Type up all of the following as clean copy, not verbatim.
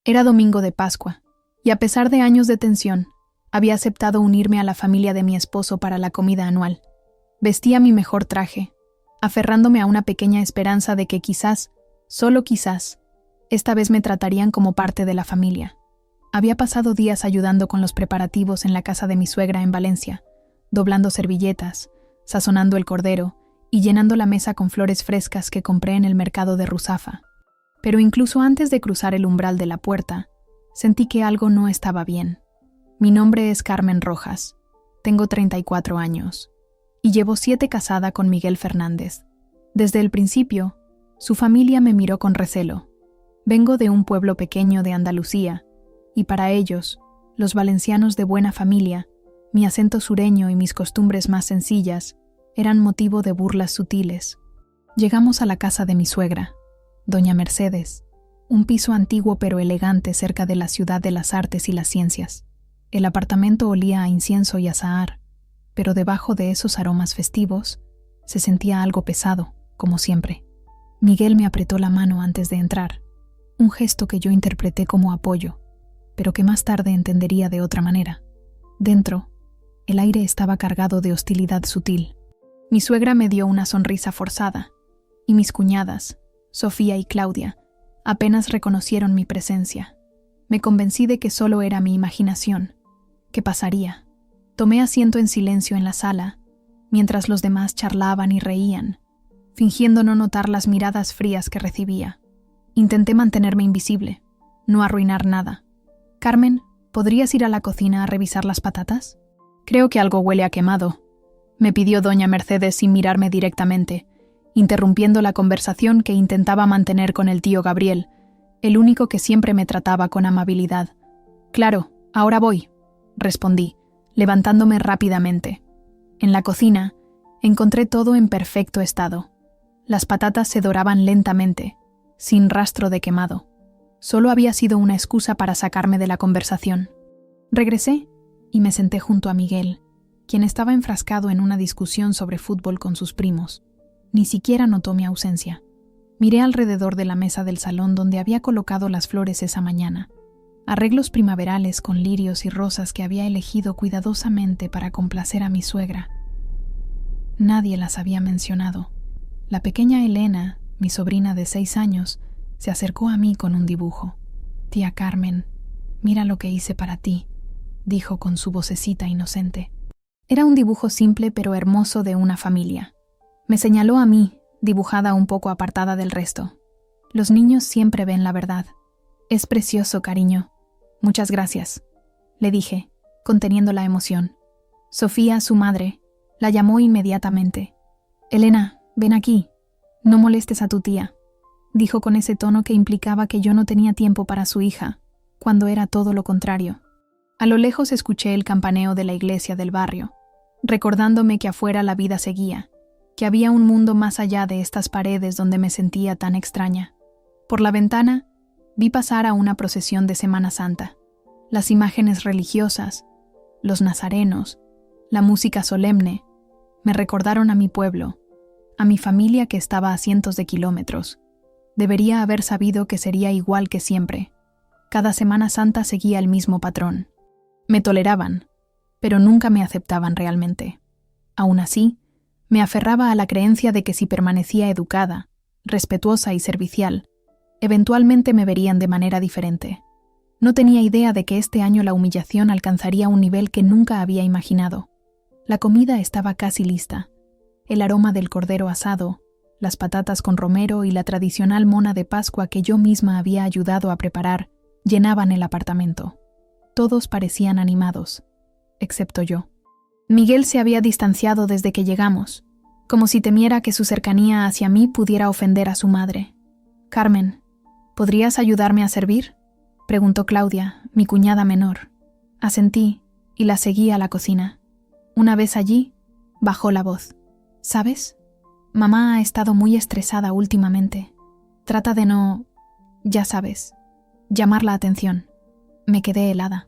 Era domingo de Pascua, y a pesar de años de tensión, había aceptado unirme a la familia de mi esposo para la comida anual. Vestía mi mejor traje, aferrándome a una pequeña esperanza de que quizás, solo quizás, esta vez me tratarían como parte de la familia. Había pasado días ayudando con los preparativos en la casa de mi suegra en Valencia, doblando servilletas, sazonando el cordero y llenando la mesa con flores frescas que compré en el mercado de Ruzafa. Pero incluso antes de cruzar el umbral de la puerta, sentí que algo no estaba bien. Mi nombre es Carmen Rojas, tengo 34 años, y llevo 7 casada con Miguel Fernández. Desde el principio, su familia me miró con recelo. Vengo de un pueblo pequeño de Andalucía, y para ellos, los valencianos de buena familia, mi acento sureño y mis costumbres más sencillas eran motivo de burlas sutiles. Llegamos a la casa de mi suegra, doña Mercedes, un piso antiguo pero elegante cerca de la ciudad de las artes y las ciencias. El apartamento olía a incienso y azahar, pero debajo de esos aromas festivos se sentía algo pesado, como siempre. Miguel me apretó la mano antes de entrar, un gesto que yo interpreté como apoyo, pero que más tarde entendería de otra manera. Dentro, el aire estaba cargado de hostilidad sutil. Mi suegra me dio una sonrisa forzada, y mis cuñadas, Sofía y Claudia, apenas reconocieron mi presencia. Me convencí de que solo era mi imaginación. ¿Qué pasaría? Tomé asiento en silencio en la sala, mientras los demás charlaban y reían, fingiendo no notar las miradas frías que recibía. Intenté mantenerme invisible, no arruinar nada. «Carmen, ¿podrías ir a la cocina a revisar las patatas? Creo que algo huele a quemado», me pidió doña Mercedes sin mirarme directamente, interrumpiendo la conversación que intentaba mantener con el tío Gabriel, el único que siempre me trataba con amabilidad. «Claro, ahora voy», respondí, levantándome rápidamente. En la cocina, encontré todo en perfecto estado. Las patatas se doraban lentamente, sin rastro de quemado. Solo había sido una excusa para sacarme de la conversación. Regresé y me senté junto a Miguel, quien estaba enfrascado en una discusión sobre fútbol con sus primos. Ni siquiera notó mi ausencia. Miré alrededor de la mesa del salón donde había colocado las flores esa mañana. Arreglos primaverales con lirios y rosas que había elegido cuidadosamente para complacer a mi suegra. Nadie las había mencionado. La pequeña Elena, mi sobrina de 6 años, se acercó a mí con un dibujo. «Tía Carmen, mira lo que hice para ti», dijo con su vocecita inocente. Era un dibujo simple pero hermoso de una familia. Me señaló a mí, dibujada un poco apartada del resto. «Los niños siempre ven la verdad. Es precioso, cariño. Muchas gracias», le dije, conteniendo la emoción. Sofía, su madre, la llamó inmediatamente. «Elena, ven aquí. No molestes a tu tía», dijo con ese tono que implicaba que yo no tenía tiempo para su hija, cuando era todo lo contrario. A lo lejos escuché el campaneo de la iglesia del barrio, recordándome que afuera la vida seguía, que había un mundo más allá de estas paredes donde me sentía tan extraña. Por la ventana, vi pasar a una procesión de Semana Santa. Las imágenes religiosas, los nazarenos, la música solemne, me recordaron a mi pueblo, a mi familia que estaba a cientos de kilómetros. Debería haber sabido que sería igual que siempre. Cada Semana Santa seguía el mismo patrón. Me toleraban, pero nunca me aceptaban realmente. Aún así, me aferraba a la creencia de que si permanecía educada, respetuosa y servicial, eventualmente me verían de manera diferente. No tenía idea de que este año la humillación alcanzaría un nivel que nunca había imaginado. La comida estaba casi lista. El aroma del cordero asado, las patatas con romero y la tradicional mona de Pascua que yo misma había ayudado a preparar llenaban el apartamento. Todos parecían animados, excepto yo. Miguel se había distanciado desde que llegamos, como si temiera que su cercanía hacia mí pudiera ofender a su madre. «Carmen, ¿podrías ayudarme a servir?», preguntó Claudia, mi cuñada menor. Asentí y la seguí a la cocina. Una vez allí, bajó la voz. «¿Sabes? Mamá ha estado muy estresada últimamente. Trata de no, ya sabes, llamar la atención». Me quedé helada.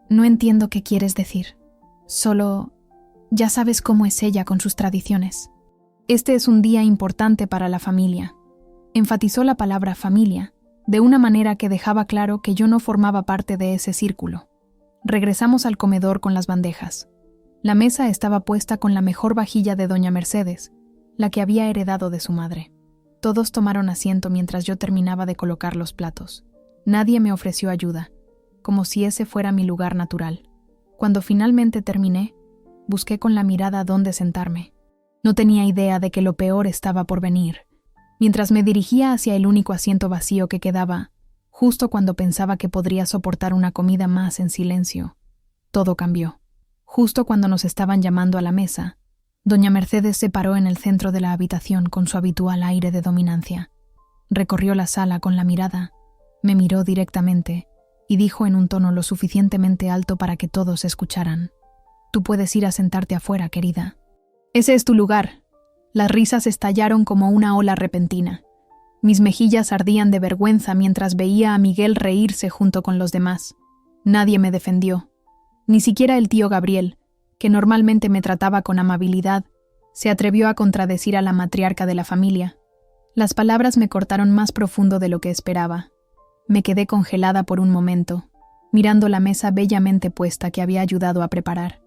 «No entiendo qué quieres decir. Solo, ya sabes cómo es ella con sus tradiciones. Este es un día importante para la familia». Enfatizó la palabra familia, de una manera que dejaba claro que yo no formaba parte de ese círculo. Regresamos al comedor con las bandejas. La mesa estaba puesta con la mejor vajilla de doña Mercedes, la que había heredado de su madre. Todos tomaron asiento mientras yo terminaba de colocar los platos. Nadie me ofreció ayuda, como si ese fuera mi lugar natural. Cuando finalmente terminé, busqué con la mirada dónde sentarme. No tenía idea de que lo peor estaba por venir. Mientras me dirigía hacia el único asiento vacío que quedaba, justo cuando pensaba que podría soportar una comida más en silencio, todo cambió. Justo cuando nos estaban llamando a la mesa, doña Mercedes se paró en el centro de la habitación con su habitual aire de dominancia. Recorrió la sala con la mirada, me miró directamente y dijo en un tono lo suficientemente alto para que todos escucharan: «Tú puedes ir a sentarte afuera, querida. Ese es tu lugar». Las risas estallaron como una ola repentina. Mis mejillas ardían de vergüenza mientras veía a Miguel reírse junto con los demás. Nadie me defendió. Ni siquiera el tío Gabriel, que normalmente me trataba con amabilidad, se atrevió a contradecir a la matriarca de la familia. Las palabras me cortaron más profundo de lo que esperaba. Me quedé congelada por un momento, mirando la mesa bellamente puesta que había ayudado a preparar.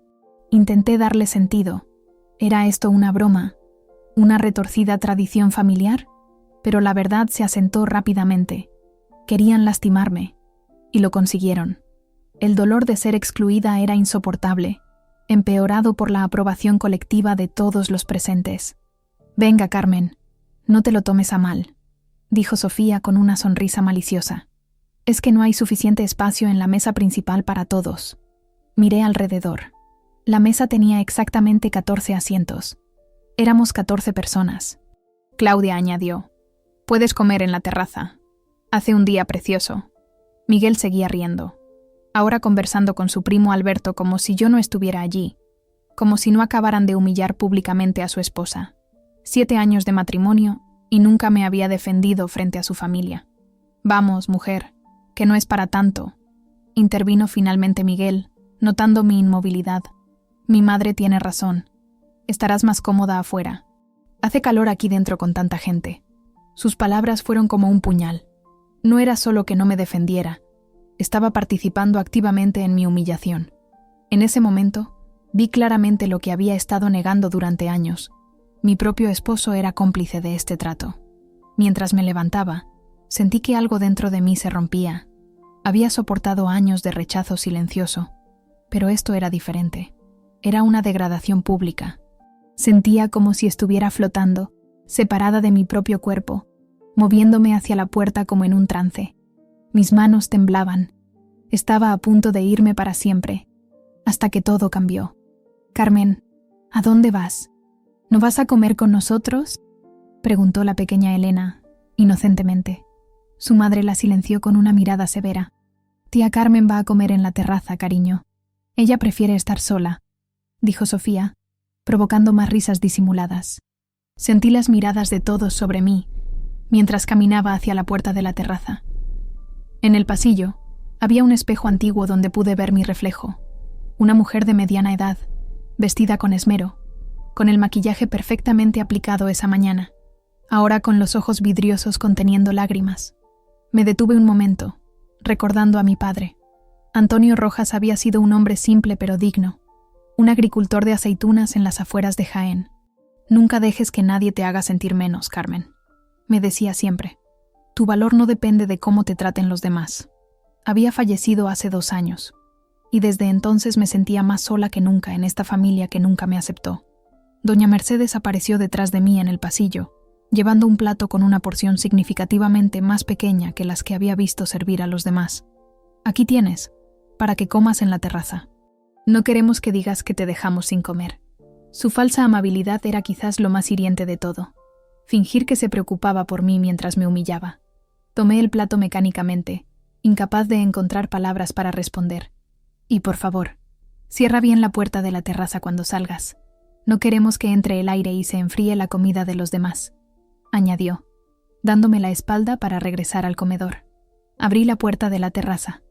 Intenté darle sentido. ¿Era esto una broma? ¿Una retorcida tradición familiar? Pero la verdad se asentó rápidamente. Querían lastimarme, y lo consiguieron. El dolor de ser excluida era insoportable, empeorado por la aprobación colectiva de todos los presentes. «Venga, Carmen, no te lo tomes a mal», dijo Sofía con una sonrisa maliciosa. «Es que no hay suficiente espacio en la mesa principal para todos». Miré alrededor. La mesa tenía exactamente 14 asientos. Éramos 14 personas. Claudia añadió: «Puedes comer en la terraza. Hace un día precioso». Miguel seguía riendo, ahora conversando con su primo Alberto como si yo no estuviera allí, como si no acabaran de humillar públicamente a su esposa. 7 años de matrimonio y nunca me había defendido frente a su familia. «Vamos, mujer, que no es para tanto», intervino finalmente Miguel, notando mi inmovilidad. «Mi madre tiene razón. Estarás más cómoda afuera. Hace calor aquí dentro con tanta gente». Sus palabras fueron como un puñal. No era solo que no me defendiera, estaba participando activamente en mi humillación. En ese momento, vi claramente lo que había estado negando durante años. Mi propio esposo era cómplice de este trato. Mientras me levantaba, sentí que algo dentro de mí se rompía. Había soportado años de rechazo silencioso, pero esto era diferente. Era una degradación pública. Sentía como si estuviera flotando, separada de mi propio cuerpo, moviéndome hacia la puerta como en un trance. Mis manos temblaban. Estaba a punto de irme para siempre, hasta que todo cambió. «Carmen, ¿a dónde vas? ¿No vas a comer con nosotros?», preguntó la pequeña Elena, inocentemente. Su madre la silenció con una mirada severa. «Tía Carmen va a comer en la terraza, cariño. Ella prefiere estar sola», dijo Sofía, provocando más risas disimuladas. Sentí las miradas de todos sobre mí, mientras caminaba hacia la puerta de la terraza. En el pasillo, había un espejo antiguo donde pude ver mi reflejo. Una mujer de mediana edad, vestida con esmero, con el maquillaje perfectamente aplicado esa mañana, ahora con los ojos vidriosos conteniendo lágrimas. Me detuve un momento, recordando a mi padre. Antonio Rojas había sido un hombre simple pero digno, un agricultor de aceitunas en las afueras de Jaén. «Nunca dejes que nadie te haga sentir menos, Carmen», me decía siempre. «Tu valor no depende de cómo te traten los demás». Había fallecido hace 2 años, y desde entonces me sentía más sola que nunca en esta familia que nunca me aceptó. Doña Mercedes apareció detrás de mí en el pasillo, llevando un plato con una porción significativamente más pequeña que las que había visto servir a los demás. «Aquí tienes, para que comas en la terraza. No queremos que digas que te dejamos sin comer». Su falsa amabilidad era quizás lo más hiriente de todo. Fingir que se preocupaba por mí mientras me humillaba. Tomé el plato mecánicamente, incapaz de encontrar palabras para responder. «Y por favor, cierra bien la puerta de la terraza cuando salgas. No queremos que entre el aire y se enfríe la comida de los demás», añadió, dándome la espalda para regresar al comedor. Abrí la puerta de la terraza.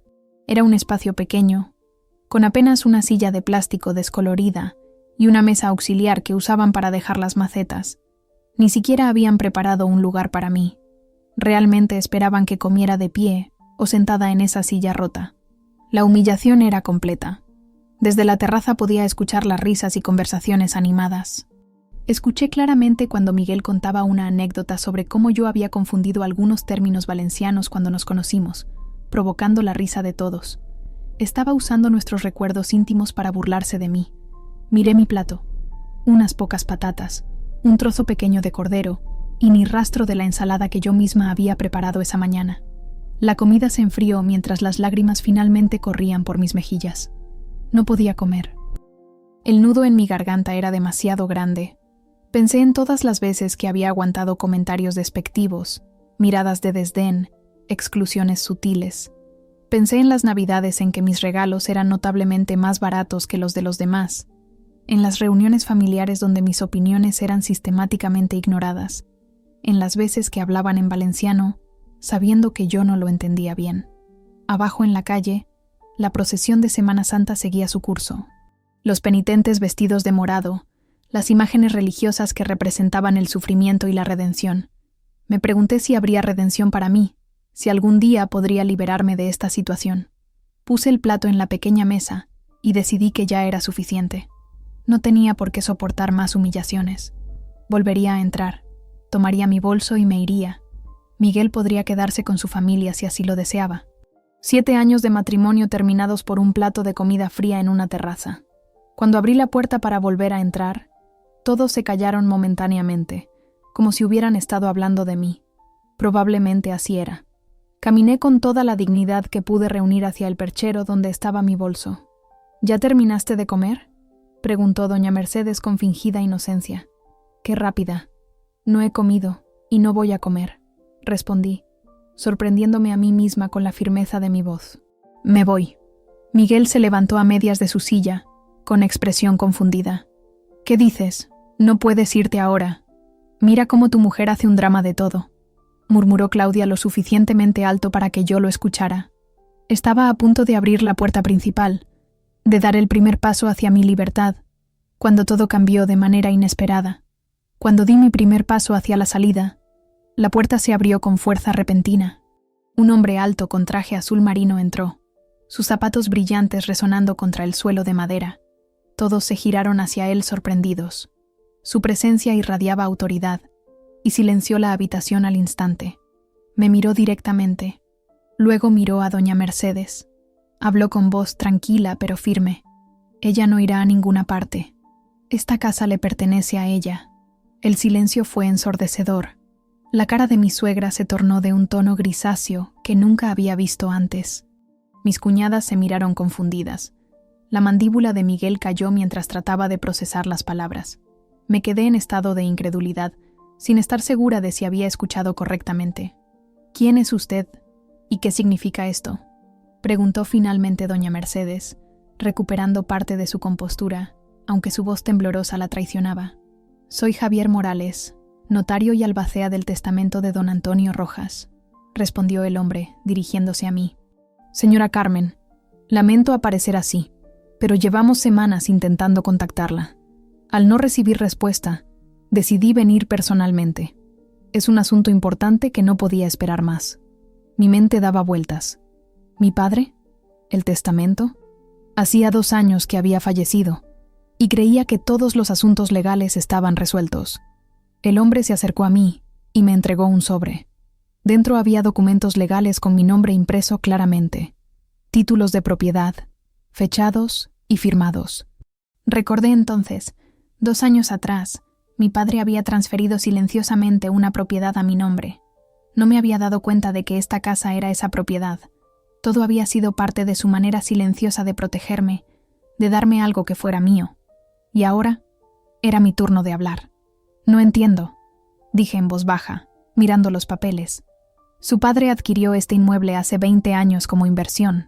Era un espacio pequeño, con apenas una silla de plástico descolorida y una mesa auxiliar que usaban para dejar las macetas. Ni siquiera habían preparado un lugar para mí. Realmente esperaban que comiera de pie o sentada en esa silla rota. La humillación era completa. Desde la terraza podía escuchar las risas y conversaciones animadas. Escuché claramente cuando Miguel contaba una anécdota sobre cómo yo había confundido algunos términos valencianos cuando nos conocimos, provocando la risa de todos. Estaba usando nuestros recuerdos íntimos para burlarse de mí. Miré mi plato. Unas pocas patatas, un trozo pequeño de cordero y ni rastro de la ensalada que yo misma había preparado esa mañana. La comida se enfrió mientras las lágrimas finalmente corrían por mis mejillas. No podía comer. El nudo en mi garganta era demasiado grande. Pensé en todas las veces que había aguantado comentarios despectivos, miradas de desdén, exclusiones sutiles. Pensé en las navidades en que mis regalos eran notablemente más baratos que los de los demás, en las reuniones familiares donde mis opiniones eran sistemáticamente ignoradas, en las veces que hablaban en valenciano, sabiendo que yo no lo entendía bien. Abajo en la calle, la procesión de Semana Santa seguía su curso. Los penitentes vestidos de morado, las imágenes religiosas que representaban el sufrimiento y la redención. Me pregunté si habría redención para mí, si algún día podría liberarme de esta situación. Puse el plato en la pequeña mesa y decidí que ya era suficiente. No tenía por qué soportar más humillaciones. Volvería a entrar, tomaría mi bolso y me iría. Miguel podría quedarse con su familia si así lo deseaba. 7 años de matrimonio terminados por un plato de comida fría en una terraza. Cuando abrí la puerta para volver a entrar, todos se callaron momentáneamente, como si hubieran estado hablando de mí. Probablemente así era. Caminé con toda la dignidad que pude reunir hacia el perchero donde estaba mi bolso. ¿Ya terminaste de comer?, preguntó doña Mercedes con fingida inocencia. «Qué rápida. No he comido y no voy a comer», respondí, sorprendiéndome a mí misma con la firmeza de mi voz. «Me voy». Miguel se levantó a medias de su silla, con expresión confundida. «¿Qué dices? No puedes irte ahora. Mira cómo tu mujer hace un drama de todo», murmuró Claudia lo suficientemente alto para que yo lo escuchara. Estaba a punto de abrir la puerta principal, de dar el primer paso hacia mi libertad, cuando todo cambió de manera inesperada. Cuando di mi primer paso hacia la salida, la puerta se abrió con fuerza repentina. Un hombre alto con traje azul marino entró, sus zapatos brillantes resonando contra el suelo de madera. Todos se giraron hacia él sorprendidos. Su presencia irradiaba autoridad y silenció la habitación al instante. Me miró directamente. Luego miró a doña Mercedes. Habló con voz tranquila pero firme. Ella no irá a ninguna parte. Esta casa le pertenece a ella. El silencio fue ensordecedor. La cara de mi suegra se tornó de un tono grisáceo que nunca había visto antes. Mis cuñadas se miraron confundidas. La mandíbula de Miguel cayó mientras trataba de procesar las palabras. Me quedé en estado de incredulidad, sin estar segura de si había escuchado correctamente. «¿Quién es usted? ¿Y qué significa esto?», preguntó finalmente doña Mercedes, recuperando parte de su compostura, aunque su voz temblorosa la traicionaba. «Soy Javier Morales, notario y albacea del testamento de don Antonio Rojas», respondió el hombre, dirigiéndose a mí. «Señora Carmen, lamento aparecer así, pero llevamos semanas intentando contactarla. Al no recibir respuesta, decidí venir personalmente. Es un asunto importante que no podía esperar más». Mi mente daba vueltas. ¿Mi padre? ¿El testamento? Hacía 2 años que había fallecido, y creía que todos los asuntos legales estaban resueltos. El hombre se acercó a mí y me entregó un sobre. Dentro había documentos legales con mi nombre impreso claramente, títulos de propiedad, fechados y firmados. Recordé entonces, 2 años atrás, mi padre había transferido silenciosamente una propiedad a mi nombre. No me había dado cuenta de que esta casa era esa propiedad. Todo había sido parte de su manera silenciosa de protegerme, de darme algo que fuera mío. Y ahora era mi turno de hablar. «No entiendo», dije en voz baja, mirando los papeles. «Su padre adquirió este inmueble hace 20 años como inversión»,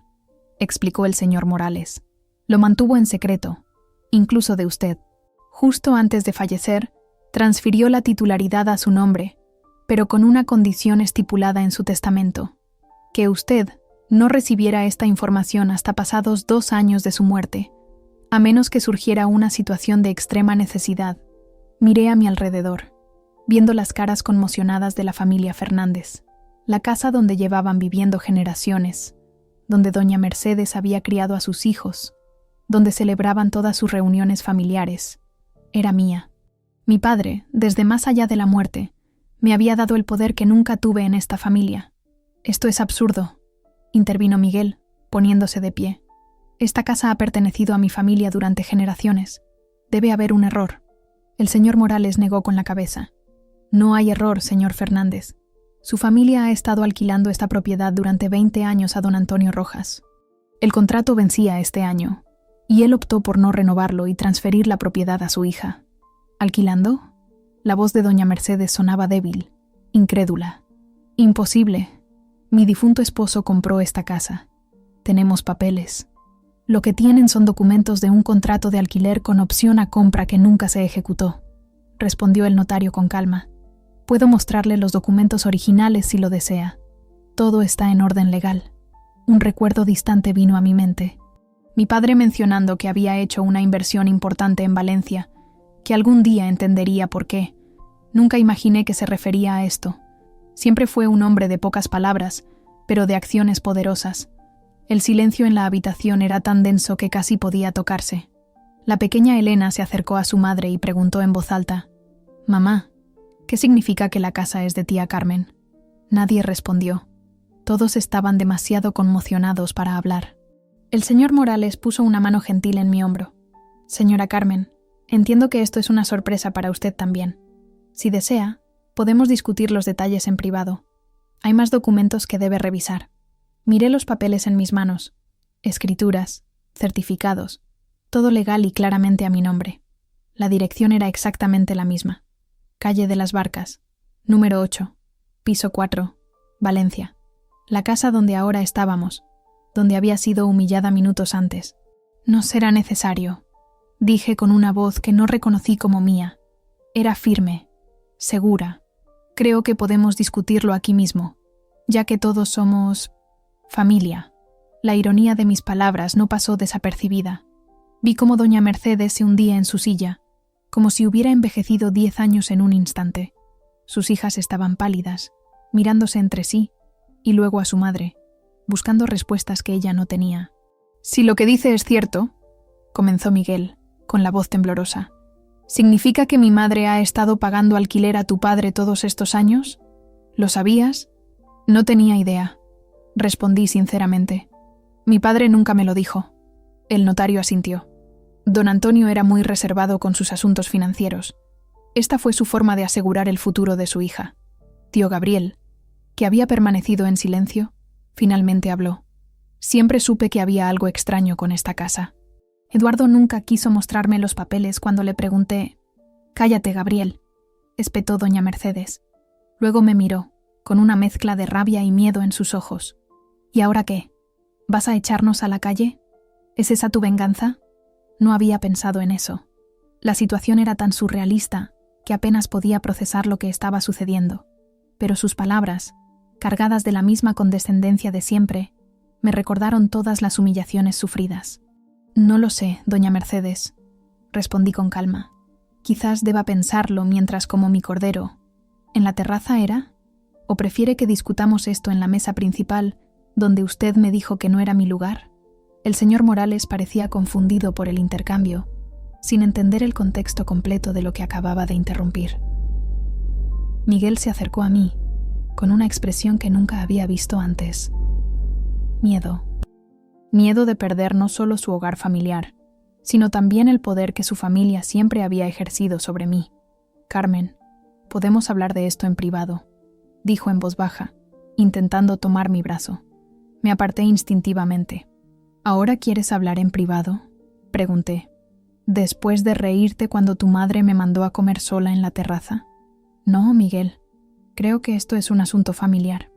explicó el señor Morales. «Lo mantuvo en secreto, incluso de usted. Justo antes de fallecer, transfirió la titularidad a su nombre, pero con una condición estipulada en su testamento, que usted no recibiera esta información hasta pasados 2 años de su muerte, a menos que surgiera una situación de extrema necesidad». Miré a mi alrededor, viendo las caras conmocionadas de la familia Fernández. la casa donde llevaban viviendo generaciones, donde doña Mercedes había criado a sus hijos, donde celebraban todas sus reuniones familiares, era mía. Mi padre, desde más allá de la muerte, me había dado el poder que nunca tuve en esta familia. Esto es absurdo, intervino Miguel, poniéndose de pie. Esta casa ha pertenecido a mi familia durante generaciones. Debe haber un error. El señor Morales negó con la cabeza. No hay error, señor Fernández. Su familia ha estado alquilando esta propiedad durante 20 años a don Antonio Rojas. El contrato vencía este año, y él optó por no renovarlo y transferir la propiedad a su hija. ¿Alquilando? La voz de doña Mercedes sonaba débil, incrédula. Imposible. Mi difunto esposo compró esta casa. Tenemos papeles. Lo que tienen son documentos de un contrato de alquiler con opción a compra que nunca se ejecutó, respondió el notario con calma. Puedo mostrarle los documentos originales si lo desea. Todo está en orden legal. Un recuerdo distante vino a mi mente. Mi padre mencionando que había hecho una inversión importante en Valencia, que algún día entendería por qué. Nunca imaginé que se refería a esto. Siempre fue un hombre de pocas palabras, pero de acciones poderosas. El silencio en la habitación era tan denso que casi podía tocarse. La pequeña Elena se acercó a su madre y preguntó en voz alta: «Mamá, ¿qué significa que la casa es de tía Carmen?». Nadie respondió. Todos estaban demasiado conmocionados para hablar. El señor Morales puso una mano gentil en mi hombro. «Señora Carmen, entiendo que esto es una sorpresa para usted también. Si desea, podemos discutir los detalles en privado. Hay más documentos que debe revisar». Miré los papeles en mis manos. Escrituras, certificados, todo legal y claramente a mi nombre. La dirección era exactamente la misma. Calle de las Barcas, número 8, piso 4, Valencia. La casa donde ahora estábamos, donde había sido humillada minutos antes. «No será necesario», dije con una voz que no reconocí como mía. Era firme, segura. «Creo que podemos discutirlo aquí mismo, ya que todos somos familia». La ironía de mis palabras no pasó desapercibida. Vi cómo doña Mercedes se hundía en su silla, como si hubiera envejecido 10 años en un instante. Sus hijas estaban pálidas, mirándose entre sí, y luego a su madre, buscando respuestas que ella no tenía. «Si lo que dice es cierto», comenzó Miguel, con la voz temblorosa, «¿significa que mi madre ha estado pagando alquiler a tu padre todos estos años? ¿Lo sabías?» «No tenía idea», respondí sinceramente. «Mi padre nunca me lo dijo». El notario asintió. Don Antonio era muy reservado con sus asuntos financieros. Esta fue su forma de asegurar el futuro de su hija. Tío Gabriel, que había permanecido en silencio, finalmente habló. Siempre supe que había algo extraño con esta casa. Eduardo nunca quiso mostrarme los papeles cuando le pregunté. «Cállate, Gabriel», espetó doña Mercedes. Luego me miró, con una mezcla de rabia y miedo en sus ojos. «¿Y ahora qué? ¿Vas a echarnos a la calle? ¿Es esa tu venganza?». No había pensado en eso. La situación era tan surrealista que apenas podía procesar lo que estaba sucediendo. Pero sus palabras, cargadas de la misma condescendencia de siempre, me recordaron todas las humillaciones sufridas. «No lo sé, doña Mercedes», respondí con calma. «Quizás deba pensarlo mientras como mi cordero. ¿En la terraza era? ¿O prefiere que discutamos esto en la mesa principal, donde usted me dijo que no era mi lugar?». El señor Morales parecía confundido por el intercambio, sin entender el contexto completo de lo que acababa de interrumpir. Miguel se acercó a mí, con una expresión que nunca había visto antes. Miedo. Miedo de perder no solo su hogar familiar, sino también el poder que su familia siempre había ejercido sobre mí. «Carmen, podemos hablar de esto en privado», dijo en voz baja, intentando tomar mi brazo. Me aparté instintivamente. «¿Ahora quieres hablar en privado?», pregunté. «¿Después de reírte cuando tu madre me mandó a comer sola en la terraza?». «No, Miguel. Creo que esto es un asunto familiar.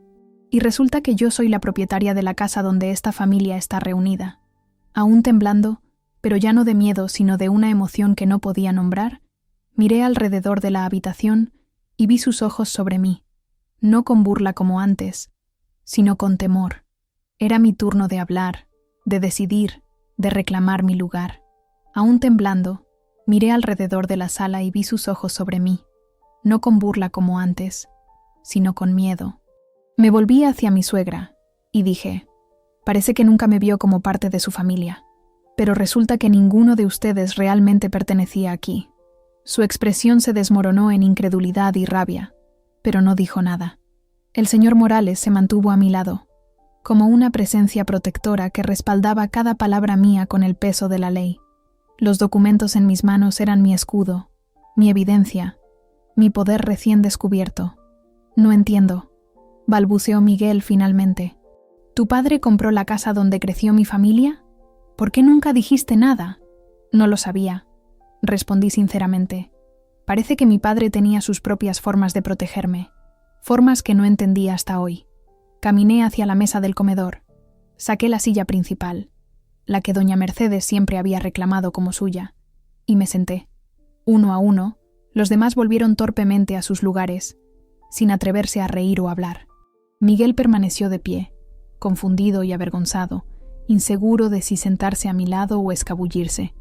Y resulta que yo soy la propietaria de la casa donde esta familia está reunida». Aún temblando, pero ya no de miedo sino de una emoción que no podía nombrar, miré alrededor de la habitación y vi sus ojos sobre mí, no con burla como antes, sino con temor. Era mi turno de hablar, de decidir, de reclamar mi lugar. Aún temblando, miré alrededor de la sala y vi sus ojos sobre mí, no con burla como antes, sino con miedo. Me volví hacia mi suegra y dije, parece que nunca me vio como parte de su familia, pero resulta que ninguno de ustedes realmente pertenecía aquí. Su expresión se desmoronó en incredulidad y rabia, pero no dijo nada. El señor Morales se mantuvo a mi lado, como una presencia protectora que respaldaba cada palabra mía con el peso de la ley. Los documentos en mis manos eran mi escudo, mi evidencia, mi poder recién descubierto. No entiendo, balbuceó Miguel finalmente. ¿Tu padre compró la casa donde creció mi familia? ¿Por qué nunca dijiste nada? No lo sabía, respondí sinceramente. Parece que mi padre tenía sus propias formas de protegerme, formas que no entendía hasta hoy. Caminé hacia la mesa del comedor. Saqué la silla principal, la que doña Mercedes siempre había reclamado como suya, y me senté. Uno a uno, los demás volvieron torpemente a sus lugares, sin atreverse a reír o hablar. Miguel permaneció de pie, confundido y avergonzado, inseguro de si sentarse a mi lado o escabullirse.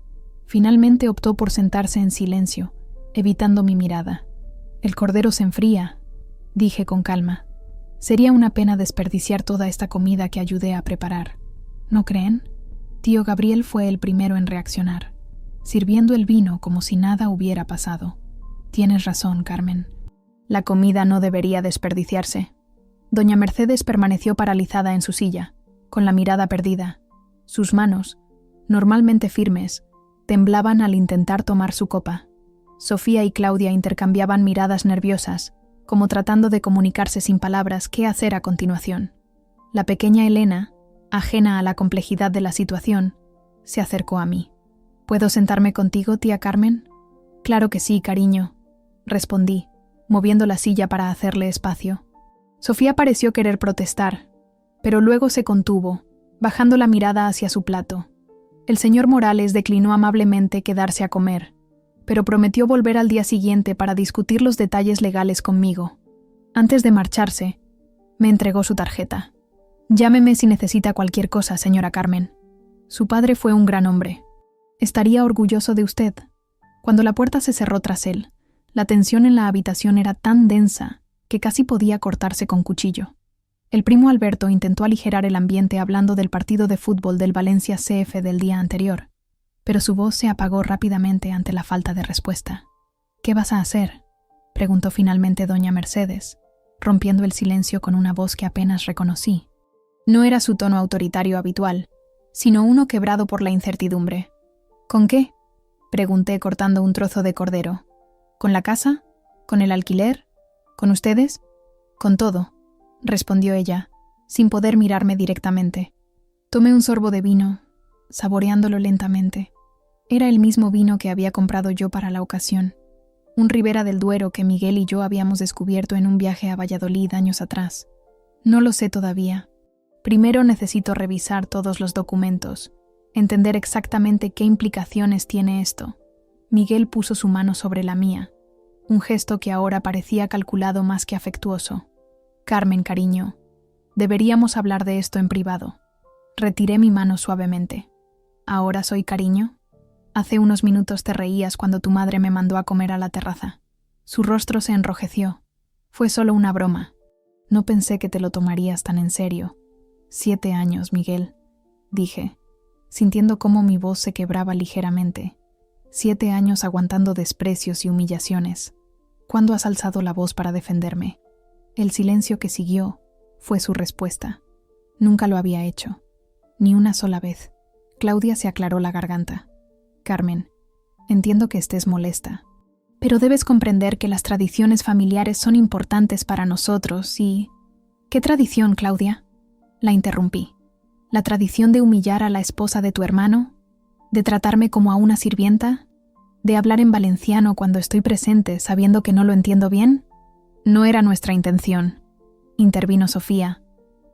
Finalmente optó por sentarse en silencio, evitando mi mirada. El cordero se enfría, dije con calma. Sería una pena desperdiciar toda esta comida que ayudé a preparar. ¿No creen? Tío Gabriel fue el primero en reaccionar, sirviendo el vino como si nada hubiera pasado. Tienes razón, Carmen. La comida no debería desperdiciarse. Doña Mercedes permaneció paralizada en su silla, con la mirada perdida. Sus manos, normalmente firmes, temblaban al intentar tomar su copa. Sofía y Claudia intercambiaban miradas nerviosas, como tratando de comunicarse sin palabras qué hacer a continuación. La pequeña Elena, ajena a la complejidad de la situación, se acercó a mí. ¿Puedo sentarme contigo, tía Carmen? Claro que sí, cariño, respondí, moviendo la silla para hacerle espacio. Sofía pareció querer protestar, pero luego se contuvo, bajando la mirada hacia su plato. El señor Morales declinó amablemente quedarse a comer, pero prometió volver al día siguiente para discutir los detalles legales conmigo. Antes de marcharse, me entregó su tarjeta. Llámeme si necesita cualquier cosa, señora Carmen. Su padre fue un gran hombre. Estaría orgulloso de usted. Cuando la puerta se cerró tras él, la tensión en la habitación era tan densa que casi podía cortarse con cuchillo. El primo Alberto intentó aligerar el ambiente hablando del partido de fútbol del Valencia CF del día anterior, pero su voz se apagó rápidamente ante la falta de respuesta. ¿Qué vas a hacer?, preguntó finalmente doña Mercedes, rompiendo el silencio con una voz que apenas reconocí. No era su tono autoritario habitual, sino uno quebrado por la incertidumbre. ¿Con qué?, pregunté cortando un trozo de cordero. ¿Con la casa? ¿Con el alquiler? ¿Con ustedes? Con todo, respondió ella, sin poder mirarme directamente. Tomé un sorbo de vino, saboreándolo lentamente. Era el mismo vino que había comprado yo para la ocasión, un Ribera del Duero que Miguel y yo habíamos descubierto en un viaje a Valladolid años atrás. No lo sé todavía. Primero necesito revisar todos los documentos, entender exactamente qué implicaciones tiene esto. Miguel puso su mano sobre la mía, un gesto que ahora parecía calculado más que afectuoso. Carmen, cariño, deberíamos hablar de esto en privado. Retiré mi mano suavemente. ¿Ahora soy cariño? Hace unos minutos te reías cuando tu madre me mandó a comer a la terraza. Su rostro se enrojeció. Fue solo una broma. No pensé que te lo tomarías tan en serio. 7 años, Miguel, dije, sintiendo cómo mi voz se quebraba ligeramente. 7 años aguantando desprecios y humillaciones. ¿Cuándo has alzado la voz para defenderme? El silencio que siguió fue su respuesta. Nunca lo había hecho. Ni una sola vez. Claudia se aclaró la garganta. Carmen, entiendo que estés molesta, pero debes comprender que las tradiciones familiares son importantes para nosotros y... ¿Qué tradición, Claudia?, la interrumpí. ¿La tradición de humillar a la esposa de tu hermano? ¿De tratarme como a una sirvienta? ¿De hablar en valenciano cuando estoy presente sabiendo que no lo entiendo bien? No era nuestra intención, intervino Sofía,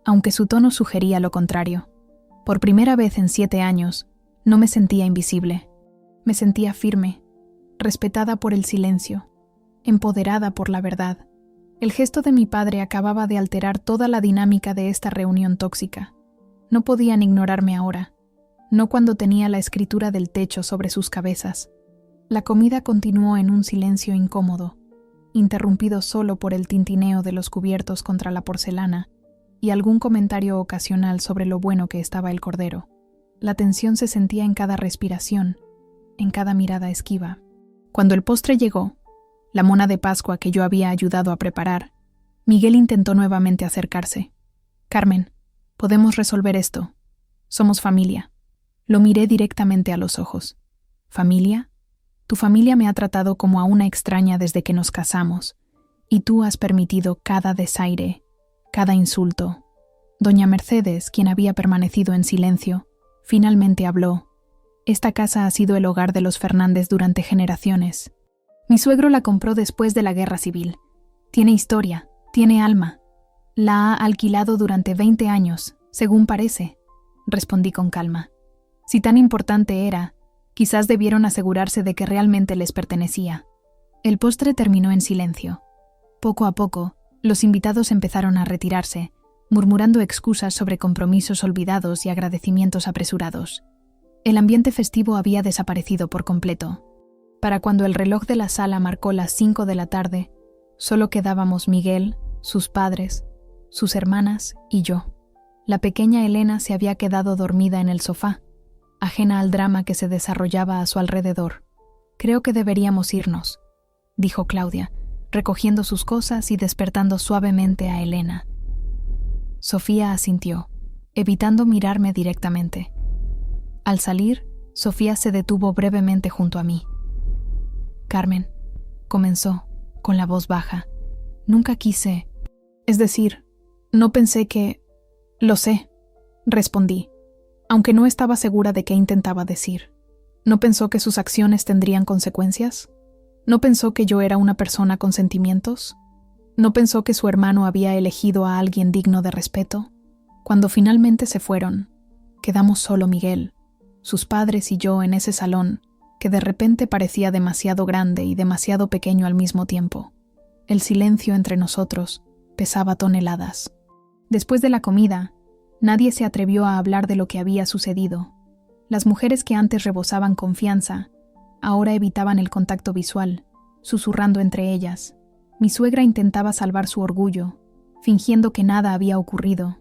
aunque su tono sugería lo contrario. Por primera vez en 7 años, no me sentía invisible. Me sentía firme, respetada por el silencio, empoderada por la verdad. El gesto de mi padre acababa de alterar toda la dinámica de esta reunión tóxica. No podían ignorarme ahora, no cuando tenía la escritura del techo sobre sus cabezas. La comida continuó en un silencio incómodo, interrumpido solo por el tintineo de los cubiertos contra la porcelana y algún comentario ocasional sobre lo bueno que estaba el cordero. La tensión se sentía en cada respiración, en cada mirada esquiva. Cuando el postre llegó, la mona de Pascua que yo había ayudado a preparar, Miguel intentó nuevamente acercarse. «Carmen, podemos resolver esto. Somos familia». Lo miré directamente a los ojos. «¿Familia? Tu familia me ha tratado como a una extraña desde que nos casamos, y tú has permitido cada desaire, cada insulto». Doña Mercedes, quien había permanecido en silencio, finalmente habló. «Esta casa ha sido el hogar de los Fernández durante generaciones. Mi suegro la compró después de la Guerra Civil. Tiene historia, tiene alma. La ha alquilado durante 20 años, según parece», respondí con calma. «Si tan importante era, quizás debieron asegurarse de que realmente les pertenecía». El postre terminó en silencio. Poco a poco, los invitados empezaron a retirarse, murmurando excusas sobre compromisos olvidados y agradecimientos apresurados. El ambiente festivo había desaparecido por completo. Para cuando el reloj de la sala marcó las 5 de la tarde, solo quedábamos Miguel, sus padres, sus hermanas y yo. La pequeña Elena se había quedado dormida en el sofá, ajena al drama que se desarrollaba a su alrededor. «Creo que deberíamos irnos», dijo Claudia, recogiendo sus cosas y despertando suavemente a Elena. Sofía asintió, evitando mirarme directamente. Al salir, Sofía se detuvo brevemente junto a mí. «Carmen», comenzó, con la voz baja, «nunca quise. Es decir, no pensé que...». «Lo sé», respondí, aunque no estaba segura de qué intentaba decir. ¿No pensó que sus acciones tendrían consecuencias? ¿No pensó que yo era una persona con sentimientos? ¿No pensó que su hermano había elegido a alguien digno de respeto? Cuando finalmente se fueron, quedamos solo Miguel, sus padres y yo en ese salón que de repente parecía demasiado grande y demasiado pequeño al mismo tiempo. El silencio entre nosotros pesaba toneladas. Después de la comida, nadie se atrevió a hablar de lo que había sucedido. Las mujeres que antes rebosaban confianza, ahora evitaban el contacto visual, susurrando entre ellas. Mi suegra intentaba salvar su orgullo, fingiendo que nada había ocurrido,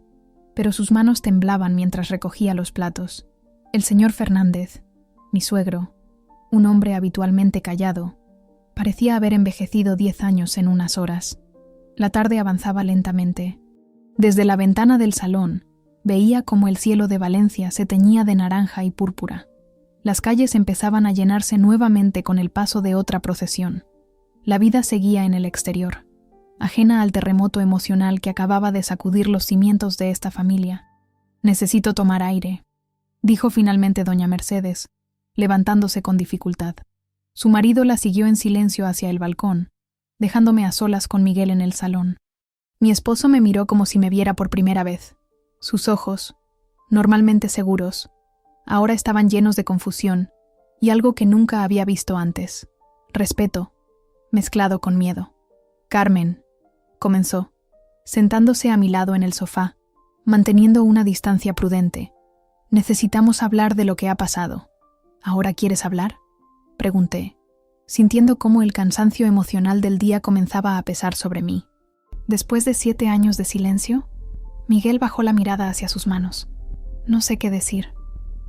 pero sus manos temblaban mientras recogía los platos. El señor Fernández, mi suegro, un hombre habitualmente callado, parecía haber envejecido 10 años en unas horas. La tarde avanzaba lentamente. Desde la ventana del salón, veía cómo el cielo de Valencia se teñía de naranja y púrpura. Las calles empezaban a llenarse nuevamente con el paso de otra procesión. La vida seguía en el exterior, ajena al terremoto emocional que acababa de sacudir los cimientos de esta familia. «Necesito tomar aire», dijo finalmente doña Mercedes, levantándose con dificultad. Su marido la siguió en silencio hacia el balcón, dejándome a solas con Miguel en el salón. Mi esposo me miró como si me viera por primera vez. Sus ojos, normalmente seguros, ahora estaban llenos de confusión y algo que nunca había visto antes: respeto, mezclado con miedo. «Carmen», comenzó, sentándose a mi lado en el sofá, manteniendo una distancia prudente. «Necesitamos hablar de lo que ha pasado». «¿Ahora quieres hablar?», pregunté, sintiendo cómo el cansancio emocional del día comenzaba a pesar sobre mí. Después de 7 años de silencio, Miguel bajó la mirada hacia sus manos. «No sé qué decir.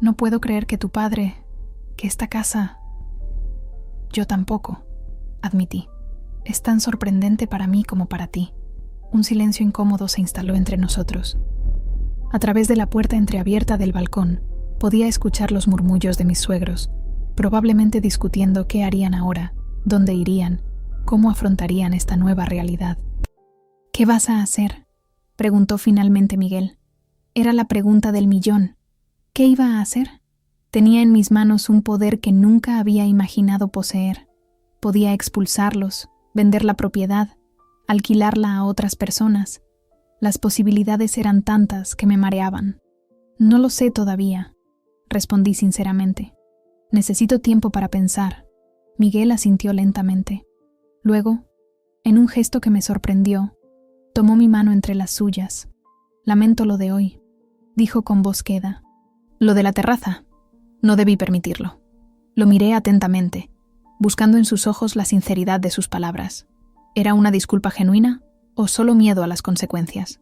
No puedo creer que tu padre, que esta casa...». «Yo tampoco», admití. «Es tan sorprendente para mí como para ti». Un silencio incómodo se instaló entre nosotros. A través de la puerta entreabierta del balcón, podía escuchar los murmullos de mis suegros, probablemente discutiendo qué harían ahora, dónde irían, cómo afrontarían esta nueva realidad. «¿Qué vas a hacer?», preguntó finalmente Miguel. Era la pregunta del millón. ¿Qué iba a hacer? Tenía en mis manos un poder que nunca había imaginado poseer. Podía expulsarlos, vender la propiedad, alquilarla a otras personas. Las posibilidades eran tantas que me mareaban. «No lo sé todavía», respondí sinceramente. «Necesito tiempo para pensar». Miguel asintió lentamente. Luego, en un gesto que me sorprendió, tomó mi mano entre las suyas. «Lamento lo de hoy», dijo con voz queda. «Lo de la terraza. No debí permitirlo». Lo miré atentamente, buscando en sus ojos la sinceridad de sus palabras. ¿Era una disculpa genuina o solo miedo a las consecuencias?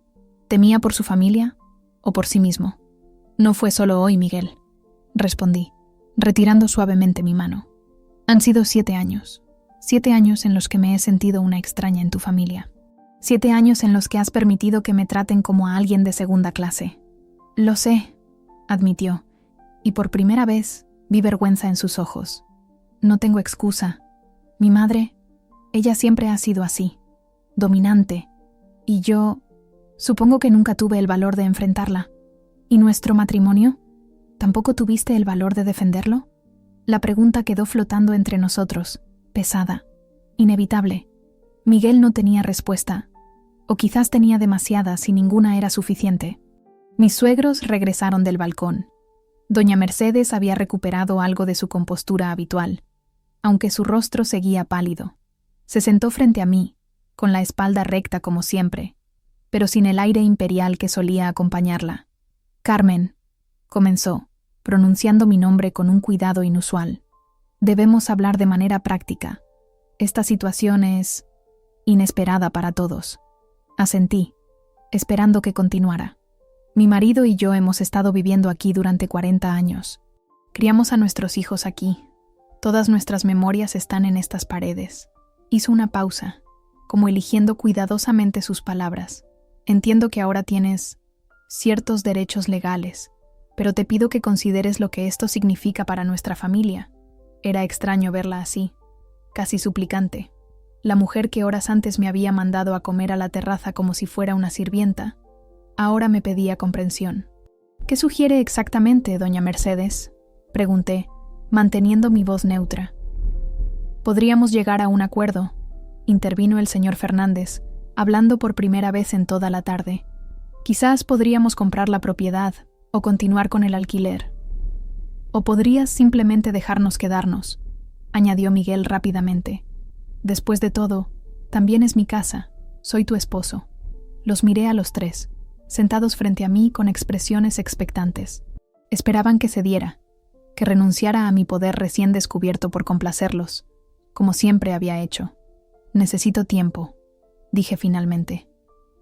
¿Temía por su familia o por sí mismo? No fue solo hoy, Miguel, respondí, retirando suavemente mi mano. Han sido 7 años. 7 años en los que me he sentido una extraña en tu familia. 7 años en los que has permitido que me traten como a alguien de segunda clase. Lo sé, admitió, y por primera vez vi vergüenza en sus ojos. No tengo excusa. Mi madre, ella siempre ha sido así, dominante, y yo, supongo que nunca tuve el valor de enfrentarla. ¿Y nuestro matrimonio? ¿Tampoco tuviste el valor de defenderlo? La pregunta quedó flotando entre nosotros, pesada, inevitable. Miguel no tenía respuesta, o quizás tenía demasiadas y ninguna era suficiente. Mis suegros regresaron del balcón. Doña Mercedes había recuperado algo de su compostura habitual, aunque su rostro seguía pálido. Se sentó frente a mí, con la espalda recta como siempre, pero sin el aire imperial que solía acompañarla. Carmen, comenzó, pronunciando mi nombre con un cuidado inusual. Debemos hablar de manera práctica. Esta situación es inesperada para todos. Asentí, esperando que continuara. Mi marido y yo hemos estado viviendo aquí durante 40 años. Criamos a nuestros hijos aquí. Todas nuestras memorias están en estas paredes. Hizo una pausa, como eligiendo cuidadosamente sus palabras. Entiendo que ahora tienes ciertos derechos legales, pero te pido que consideres lo que esto significa para nuestra familia. Era extraño verla así, casi suplicante. La mujer que horas antes me había mandado a comer a la terraza como si fuera una sirvienta, ahora me pedía comprensión. ¿Qué sugiere exactamente, doña Mercedes?, pregunté, manteniendo mi voz neutra. Podríamos llegar a un acuerdo, intervino el señor Fernández, hablando por primera vez en toda la tarde. Quizás podríamos comprar la propiedad o continuar con el alquiler. O podrías simplemente dejarnos quedarnos, añadió Miguel rápidamente. Después de todo, también es mi casa, soy tu esposo. Los miré a los tres, sentados frente a mí con expresiones expectantes. Esperaban que cediera, que renunciara a mi poder recién descubierto por complacerlos, como siempre había hecho. Necesito tiempo, dije finalmente.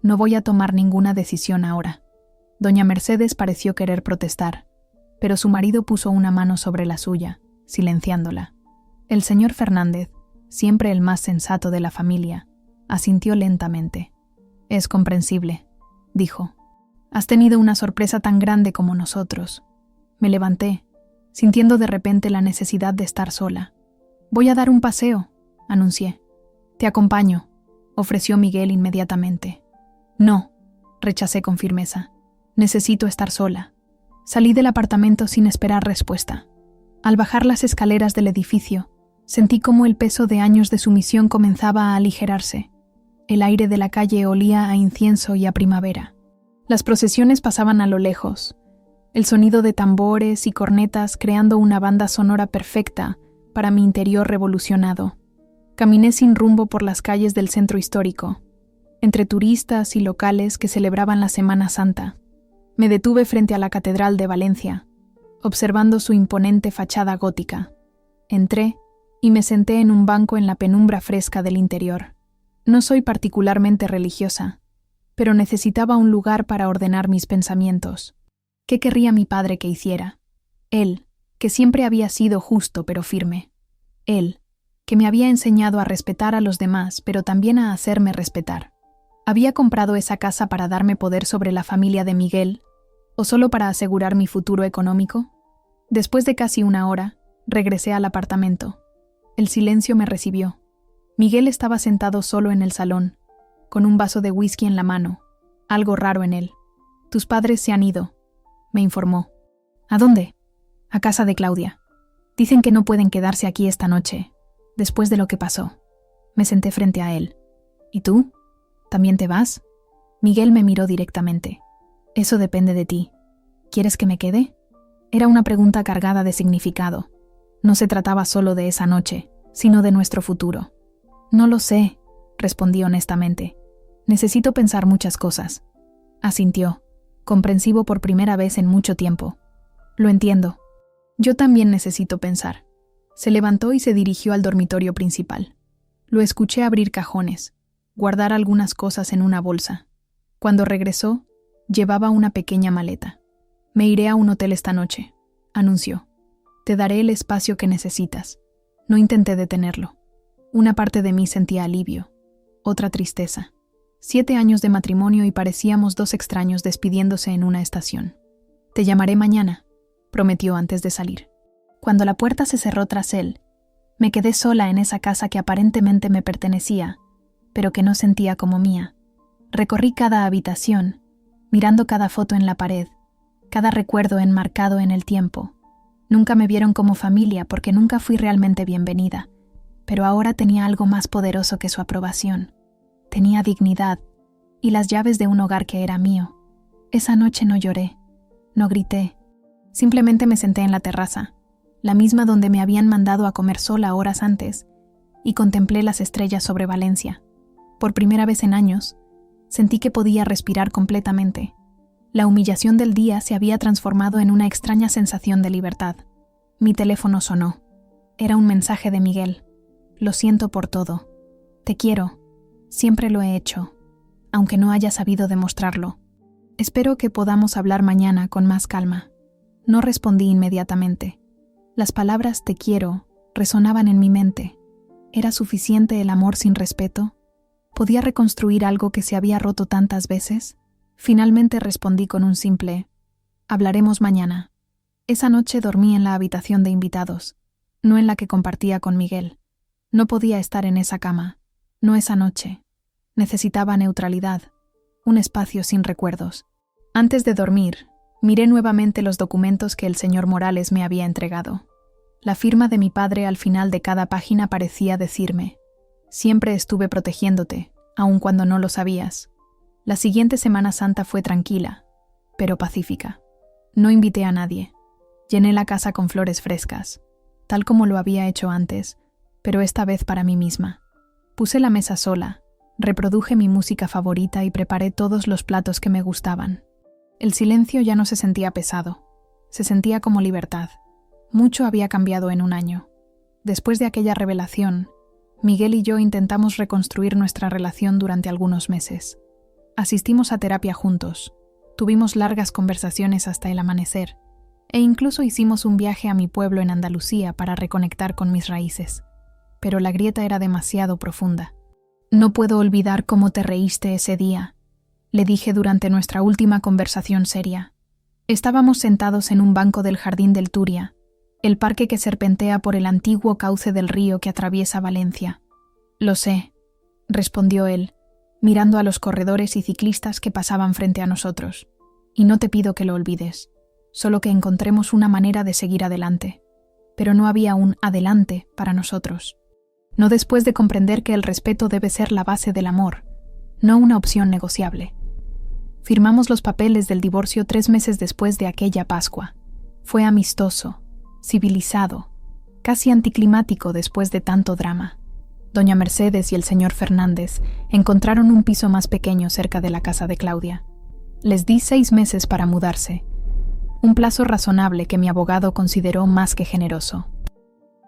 No voy a tomar ninguna decisión ahora. Doña Mercedes pareció querer protestar, pero su marido puso una mano sobre la suya, silenciándola. El señor Fernández, siempre el más sensato de la familia, asintió lentamente. Es comprensible, dijo. Has tenido una sorpresa tan grande como nosotros. Me levanté, sintiendo de repente la necesidad de estar sola. Voy a dar un paseo, anuncié. Te acompaño, ofreció Miguel inmediatamente. No, rechacé con firmeza. Necesito estar sola. Salí del apartamento sin esperar respuesta. Al bajar las escaleras del edificio, sentí cómo el peso de años de sumisión comenzaba a aligerarse. El aire de la calle olía a incienso y a primavera. Las procesiones pasaban a lo lejos, el sonido de tambores y cornetas creando una banda sonora perfecta para mi interior revolucionado. Caminé sin rumbo por las calles del centro histórico, entre turistas y locales que celebraban la Semana Santa. Me detuve frente a la Catedral de Valencia, observando su imponente fachada gótica. Entré y me senté en un banco en la penumbra fresca del interior. No soy particularmente religiosa, pero necesitaba un lugar para ordenar mis pensamientos. ¿Qué querría mi padre que hiciera? Él, que siempre había sido justo pero firme. Él, que me había enseñado a respetar a los demás, pero también a hacerme respetar. ¿Había comprado esa casa para darme poder sobre la familia de Miguel, o solo para asegurar mi futuro económico? Después de casi una hora, regresé al apartamento. El silencio me recibió. Miguel estaba sentado solo en el salón, con un vaso de whisky en la mano, algo raro en él. Tus padres se han ido, me informó. ¿A dónde? A casa de Claudia. Dicen que no pueden quedarse aquí esta noche, después de lo que pasó. Me senté frente a él. ¿Y tú? ¿También te vas? Miguel me miró directamente. Eso depende de ti. ¿Quieres que me quede? Era una pregunta cargada de significado. No se trataba solo de esa noche, sino de nuestro futuro. No lo sé, respondí honestamente. Necesito pensar muchas cosas. Asintió, comprensivo por primera vez en mucho tiempo. Lo entiendo. Yo también necesito pensar. Se levantó y se dirigió al dormitorio principal. Lo escuché abrir cajones, guardar algunas cosas en una bolsa. Cuando regresó, llevaba una pequeña maleta. «Me iré a un hotel esta noche», anunció. «Te daré el espacio que necesitas». No intenté detenerlo. Una parte de mí sentía alivio, otra tristeza. 7 años de matrimonio y parecíamos dos extraños despidiéndose en una estación. «Te llamaré mañana», prometió antes de salir. Cuando la puerta se cerró tras él, me quedé sola en esa casa que aparentemente me pertenecía, pero que no sentía como mía. Recorrí cada habitación, mirando cada foto en la pared, cada recuerdo enmarcado en el tiempo. Nunca me vieron como familia porque nunca fui realmente bienvenida, pero ahora tenía algo más poderoso que su aprobación. Tenía dignidad y las llaves de un hogar que era mío. Esa noche no lloré, no grité, simplemente me senté en la terraza, la misma donde me habían mandado a comer sola horas antes, y contemplé las estrellas sobre Valencia. Por primera vez en años, sentí que podía respirar completamente. La humillación del día se había transformado en una extraña sensación de libertad. Mi teléfono sonó. Era un mensaje de Miguel. «Lo siento por todo. Te quiero. Siempre lo he hecho, aunque no haya sabido demostrarlo. Espero que podamos hablar mañana con más calma». No respondí inmediatamente. Las palabras «te quiero» resonaban en mi mente. ¿Era suficiente el amor sin respeto? ¿Podía reconstruir algo que se había roto tantas veces? Finalmente respondí con un simple «hablaremos mañana». Esa noche dormí en la habitación de invitados, no en la que compartía con Miguel. No podía estar en esa cama, no esa noche. Necesitaba neutralidad, un espacio sin recuerdos. Antes de dormir, miré nuevamente los documentos que el señor Morales me había entregado. La firma de mi padre al final de cada página parecía decirme: «Siempre estuve protegiéndote, aun cuando no lo sabías». La siguiente Semana Santa fue tranquila, pero pacífica. No invité a nadie. Llené la casa con flores frescas, tal como lo había hecho antes, pero esta vez para mí misma. Puse la mesa sola, reproduje mi música favorita y preparé todos los platos que me gustaban. El silencio ya no se sentía pesado, se sentía como libertad. Mucho había cambiado en un año. Después de aquella revelación, Miguel y yo intentamos reconstruir nuestra relación durante algunos meses. Asistimos a terapia juntos, tuvimos largas conversaciones hasta el amanecer, e incluso hicimos un viaje a mi pueblo en Andalucía para reconectar con mis raíces. Pero la grieta era demasiado profunda. «No puedo olvidar cómo te reíste ese día», le dije durante nuestra última conversación seria. Estábamos sentados en un banco del Jardín del Turia, el parque que serpentea por el antiguo cauce del río que atraviesa Valencia. «Lo sé», respondió él, mirando a los corredores y ciclistas que pasaban frente a nosotros. «Y no te pido que lo olvides, solo que encontremos una manera de seguir adelante». Pero no había un adelante para nosotros. No después de comprender que el respeto debe ser la base del amor, no una opción negociable. Firmamos los papeles del divorcio 3 meses después de aquella Pascua. Fue amistoso, civilizado, casi anticlimático después de tanto drama. Doña Mercedes y el señor Fernández encontraron un piso más pequeño cerca de la casa de Claudia. Les di 6 meses para mudarse, un plazo razonable que mi abogado consideró más que generoso.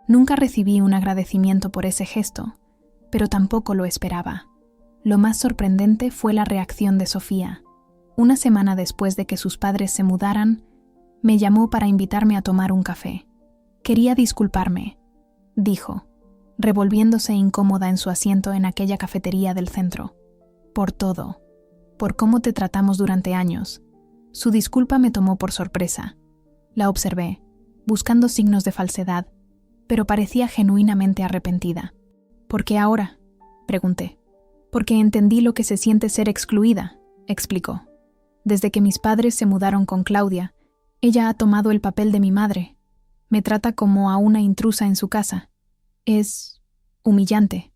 Nunca recibí un agradecimiento por ese gesto, pero tampoco lo esperaba. Lo más sorprendente fue la reacción de Sofía. Una semana después de que sus padres se mudaran, me llamó para invitarme a tomar un café. «Quería disculparme», dijo, revolviéndose incómoda en su asiento en aquella cafetería del centro. «Por todo, por cómo te tratamos durante años». Su disculpa me tomó por sorpresa. La observé, buscando signos de falsedad, pero parecía genuinamente arrepentida. «¿Por qué ahora?», pregunté. «Porque entendí lo que se siente ser excluida», explicó. «Desde que mis padres se mudaron con Claudia, ella ha tomado el papel de mi madre. Me trata como a una intrusa en su casa. Es humillante.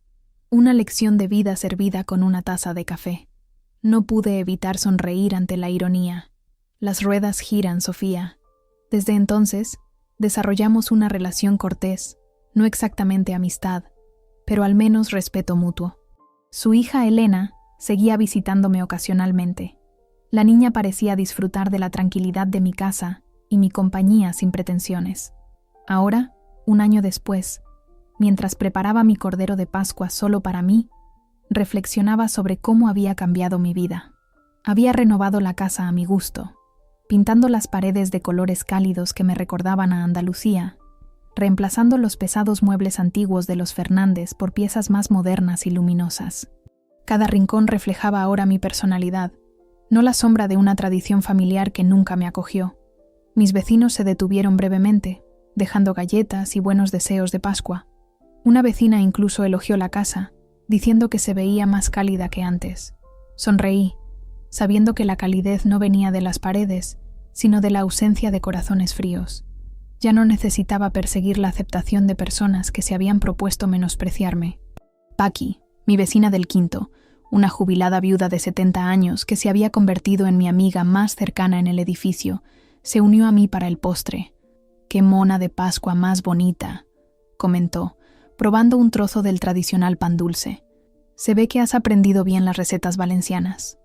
Una lección de vida servida con una taza de café». No pude evitar sonreír ante la ironía. «Las ruedas giran, Sofía». Desde entonces, desarrollamos una relación cortés, no exactamente amistad, pero al menos respeto mutuo. Su hija Elena seguía visitándome ocasionalmente. La niña parecía disfrutar de la tranquilidad de mi casa y mi compañía sin pretensiones. Ahora, 1 año después, mientras preparaba mi cordero de Pascua solo para mí, reflexionaba sobre cómo había cambiado mi vida. Había renovado la casa a mi gusto, pintando las paredes de colores cálidos que me recordaban a Andalucía, reemplazando los pesados muebles antiguos de los Fernández por piezas más modernas y luminosas. Cada rincón reflejaba ahora mi personalidad, no la sombra de una tradición familiar que nunca me acogió. Mis vecinos se detuvieron brevemente, dejando galletas y buenos deseos de Pascua. Una vecina incluso elogió la casa, diciendo que se veía más cálida que antes. Sonreí, sabiendo que la calidez no venía de las paredes, sino de la ausencia de corazones fríos. Ya no necesitaba perseguir la aceptación de personas que se habían propuesto menospreciarme. Paqui, mi vecina del quinto, una jubilada viuda de 70 años que se había convertido en mi amiga más cercana en el edificio, se unió a mí para el postre. «¡Qué mona de Pascua más bonita!», comentó, probando un trozo del tradicional pan dulce. «Se ve que has aprendido bien las recetas valencianas».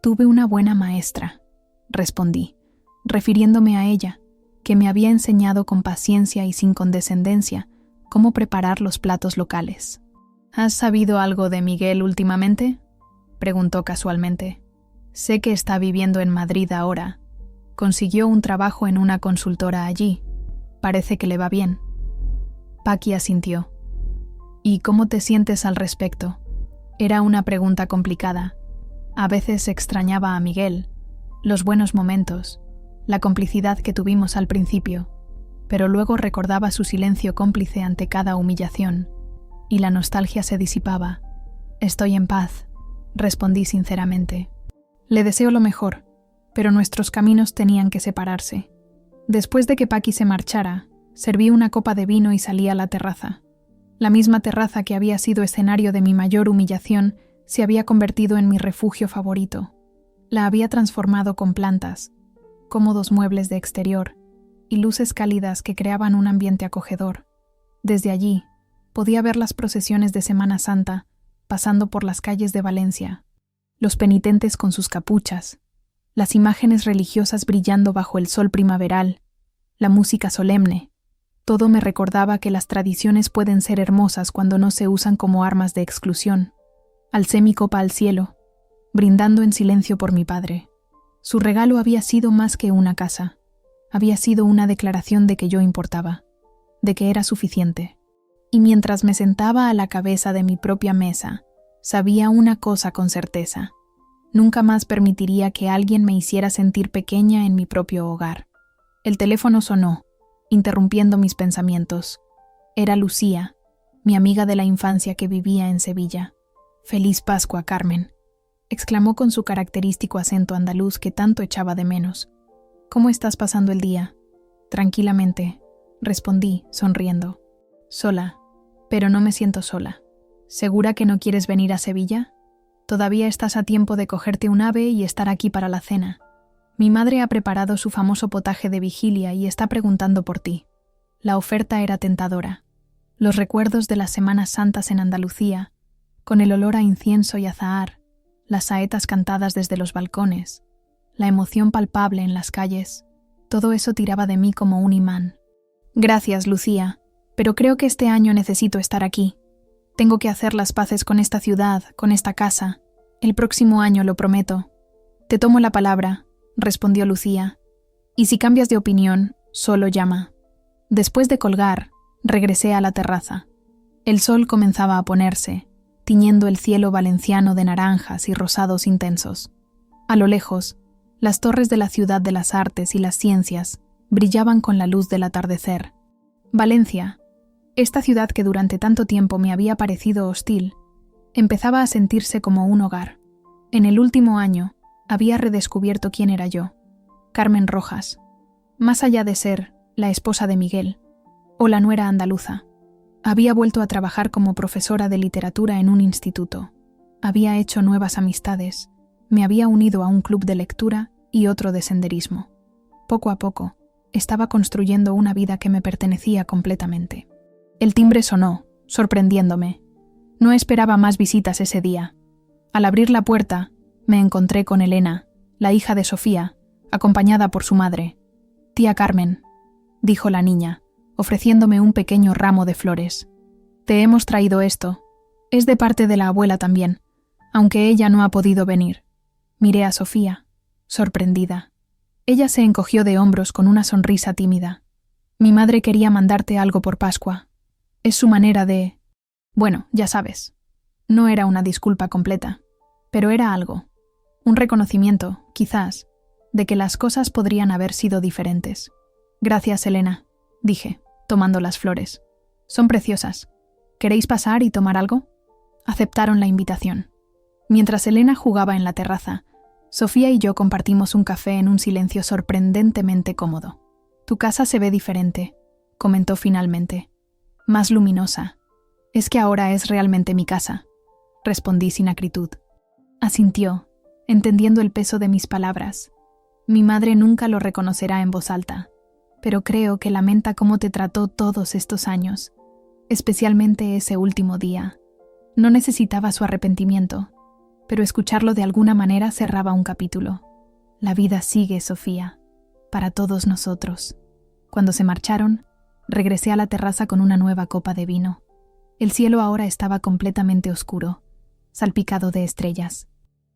«Tuve una buena maestra», respondí, refiriéndome a ella, que me había enseñado con paciencia y sin condescendencia cómo preparar los platos locales. «¿Has sabido algo de Miguel últimamente?», preguntó casualmente. «Sé que está viviendo en Madrid ahora. Consiguió un trabajo en una consultora allí. Parece que le va bien». Paqui asintió. «¿Y cómo te sientes al respecto?». Era una pregunta complicada. A veces extrañaba a Miguel, los buenos momentos, la complicidad que tuvimos al principio, pero luego recordaba su silencio cómplice ante cada humillación, y la nostalgia se disipaba. «Estoy en paz», respondí sinceramente. «Le deseo lo mejor, pero nuestros caminos tenían que separarse». Después de que Paqui se marchara, serví una copa de vino y salí a la terraza. La misma terraza que había sido escenario de mi mayor humillación se había convertido en mi refugio favorito. La había transformado con plantas, cómodos muebles de exterior y luces cálidas que creaban un ambiente acogedor. Desde allí, podía ver las procesiones de Semana Santa pasando por las calles de Valencia, los penitentes con sus capuchas, las imágenes religiosas brillando bajo el sol primaveral, la música solemne. Todo me recordaba que las tradiciones pueden ser hermosas cuando no se usan como armas de exclusión. Alcé mi copa al cielo, brindando en silencio por mi padre. Su regalo había sido más que una casa. Había sido una declaración de que yo importaba, de que era suficiente. Y mientras me sentaba a la cabeza de mi propia mesa, sabía una cosa con certeza. Nunca más permitiría que alguien me hiciera sentir pequeña en mi propio hogar. El teléfono sonó, interrumpiendo mis pensamientos. Era Lucía, mi amiga de la infancia que vivía en Sevilla. «Feliz Pascua, Carmen», exclamó con su característico acento andaluz que tanto echaba de menos. «¿Cómo estás pasando el día?». «Tranquilamente», respondí, sonriendo. «Sola, pero no me siento sola». «¿Segura que no quieres venir a Sevilla? Todavía estás a tiempo de cogerte un ave y estar aquí para la cena. Mi madre ha preparado su famoso potaje de vigilia y está preguntando por ti». La oferta era tentadora. Los recuerdos de las Semanas Santas en Andalucía, con el olor a incienso y azahar, las saetas cantadas desde los balcones, la emoción palpable en las calles, todo eso tiraba de mí como un imán. «Gracias, Lucía, pero creo que este año necesito estar aquí. Tengo que hacer las paces con esta ciudad, con esta casa. El próximo año, lo prometo». «Te tomo la palabra», respondió Lucía. «Y si cambias de opinión, solo llama». Después de colgar, regresé a la terraza. El sol comenzaba a ponerse, tiñendo el cielo valenciano de naranjas y rosados intensos. A lo lejos, las torres de la ciudad de las artes y las ciencias brillaban con la luz del atardecer. Valencia, esta ciudad que durante tanto tiempo me había parecido hostil, empezaba a sentirse como un hogar. En el último año, había redescubierto quién era yo, Carmen Rojas, más allá de ser la esposa de Miguel o la nuera andaluza. Había vuelto a trabajar como profesora de literatura en un instituto. Había hecho nuevas amistades, me había unido a un club de lectura y otro de senderismo. Poco a poco, estaba construyendo una vida que me pertenecía completamente. El timbre sonó, sorprendiéndome. No esperaba más visitas ese día. Al abrir la puerta, me encontré con Elena, la hija de Sofía, acompañada por su madre. «Tía Carmen», dijo la niña, ofreciéndome un pequeño ramo de flores. «Te hemos traído esto. Es de parte de la abuela también. aunque ella no ha podido venir. Miré a Sofía, sorprendida. Ella se encogió de hombros con una sonrisa tímida. Mi madre quería mandarte algo por Pascua. Es su manera de... Bueno, ya sabes. No era una disculpa completa, pero era algo. Un reconocimiento, quizás, de que las cosas podrían haber sido diferentes. Gracias, Elena, dije, tomando las flores. Son preciosas. ¿Queréis pasar y tomar algo? Aceptaron la invitación. Mientras Elena jugaba en la terraza, Sofía y yo compartimos un café en un silencio sorprendentemente cómodo. Tu casa se ve diferente, comentó finalmente. Más luminosa. Es que ahora es realmente mi casa, respondí sin acritud. Asintió, entendiendo el peso de mis palabras. Mi madre nunca lo reconocerá en voz alta, pero creo que lamenta cómo te trató todos estos años, especialmente ese último día. No necesitaba su arrepentimiento, pero escucharlo de alguna manera cerraba un capítulo. La vida sigue, Sofía, para todos nosotros. Cuando se marcharon, regresé a la terraza con una nueva copa de vino. El cielo ahora estaba completamente oscuro, salpicado de estrellas.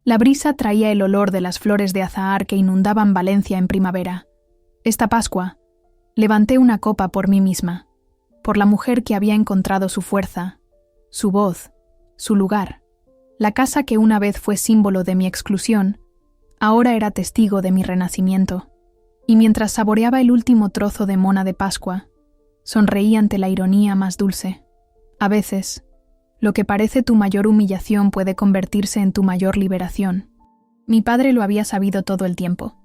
La brisa traía el olor de las flores de azahar que inundaban Valencia en primavera. Esta Pascua, levanté una copa por mí misma, por la mujer que había encontrado su fuerza, su voz, su lugar. La casa que una vez fue símbolo de mi exclusión, ahora era testigo de mi renacimiento. Y mientras saboreaba el último trozo de mona de Pascua, sonreí ante la ironía más dulce. A veces, lo que parece tu mayor humillación puede convertirse en tu mayor liberación. Mi padre lo había sabido todo el tiempo.